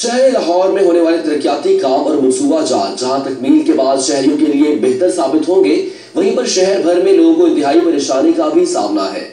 شہر لاہور میں ہونے والے ترقیاتی کام اور منصوبہ جات جہاں تکمیل کے بعد شہریوں کے لیے بہتر ثابت ہوں گے، وہیں پر شہر بھر میں لوگوں کو انتہائی پریشانی کا بھی سامنا ہے۔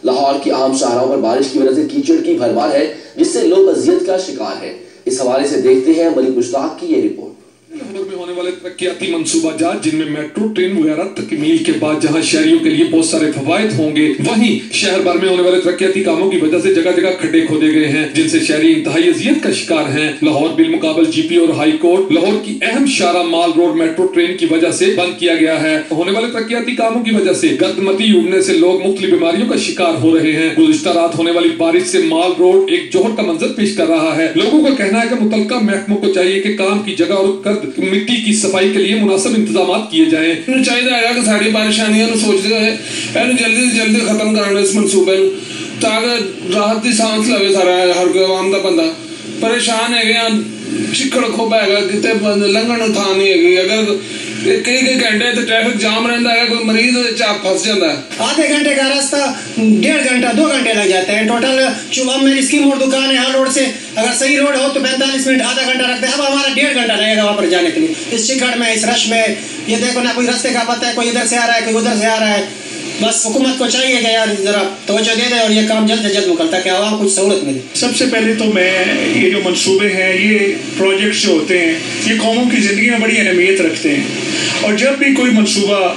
لاہور کی عام شاہراہوں پر بارش کی وجہ سے کیچڑ کی بھرمار ہے، جس سے لوگ اذیت کا شکار ہیں۔ اس حوالے سے دیکھتے ہیں مشتاق کی یہ رپورٹ۔ لاہور میں ہونے والے ترقیاتی منصوبہ جات جن میں میٹرو، ٹرین وغیرہ تکمیل کے بعد جہاں شہریوں کے لیے بہت سارے فوائد ہوں گے، وہیں شہر بھر میں ہونے والے ترقیاتی کاموں کی وجہ سے جگہ جگہ کھڈے کھودے گئے ہیں، جن سے شہری انتہائی اذیت کا شکار ہیں۔ لاہور بالمقابل جی پی اور ہائی کورٹ لاہور کی اہم شاہراہ مال روڈ میٹرو ٹرین کی وجہ سے بند کیا گیا ہے۔ ہونے والے ترقیاتی کاموں کی وجہ سے گرد مٹی اڑنے سے لوگ مختلف بیماریوں کا شکار ہو رہے ہیں۔ گزشتہ رات ہونے والی بارش سے مال روڈ ایک جوہر کا منظر پیش کر رہا ہے۔ لوگوں کا کہنا ہے کہ متعلقہ محکموں کو چاہیے کہ کام کی جگہ اور گرد مٹی کی صفائی کے لیے مناسب انتظامات کیے جائیں۔ چاہیے کہ ساری پریشانیاں سوچتے ہوئے جلدی سے جلدی ختم کرنا اس منصوبے تاکہ راحت کی سانس لگے سارا ہر کوئی عوام کا بندہ پریشان ہے گیا، چکڑ کھوپا ہے گا، کتنے لنگن اٹھا نہیں ہے گی، اگر کئی گھنٹے تو ٹریفک جام رہتا ہے، کوئی مریض چاپ پھنس جاتا ہے۔ آدھے گھنٹے کا راستہ 1.5 گھنٹہ 2 گھنٹے لگ جاتے ہیں ٹوٹل۔ عوام میں اسکیم اور دکان ہے، ہر روڈ سے اگر صحیح روڈ ہو تو 45 منٹ آدھا گھنٹہ لگتا ہے، اب ہمارا 1.5 گھنٹہ لگے گا وہاں پر جانے کے لیے۔ اس چکڑ میں، اس رش میں، یہ دیکھو نہ کوئی راستے کا پتہ ہے، کوئی ادھر سے آ رہا ہے، کوئی ادھر سے آ رہا ہے۔ بس حکومت کو چاہیے کہ یار ذرا توجہ دے دے اور یہ کام جلد سے جلد مکمل تاکہ عوام کچھ سہولت ملے۔ سب سے پہلے تو میں یہ جو منصوبے ہیں، یہ پروجیکٹس جو ہوتے ہیں، یہ قوموں کی زندگی میں بڑی اہمیت رکھتے ہیں، اور جب بھی کوئی منصوبہ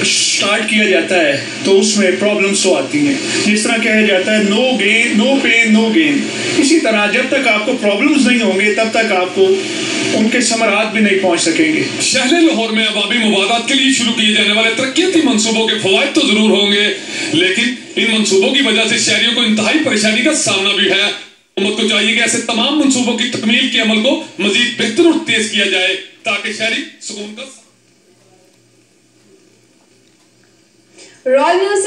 سٹارٹ کیا جاتا ہے تو اس میں پرابلمس تو آتی ہیں۔ جس طرح کہا جاتا ہے نو گین نو پین نو گین، اسی طرح جب تک آپ کو پرابلمس نہیں ہوں گے تب تک آپ کو ان کے ثمرات بھی نہیں پہنچ سکیں گے۔ شہر لاہور میں عوامی مفادات کے لیے شروع کیے جانے والے ترقیاتی منصوبوں کے فوائد تو ضرور ہوں گے، لیکن ان منصوبوں کی وجہ سے شہریوں کو انتہائی پریشانی کا سامنا بھی ہے۔ حکومت کو چاہیے کہ ایسے تمام منصوبوں کی تکمیل کے عمل کو مزید بہتر اور تیز کیا جائے تاکہ شہری سکون کا رائل نیوز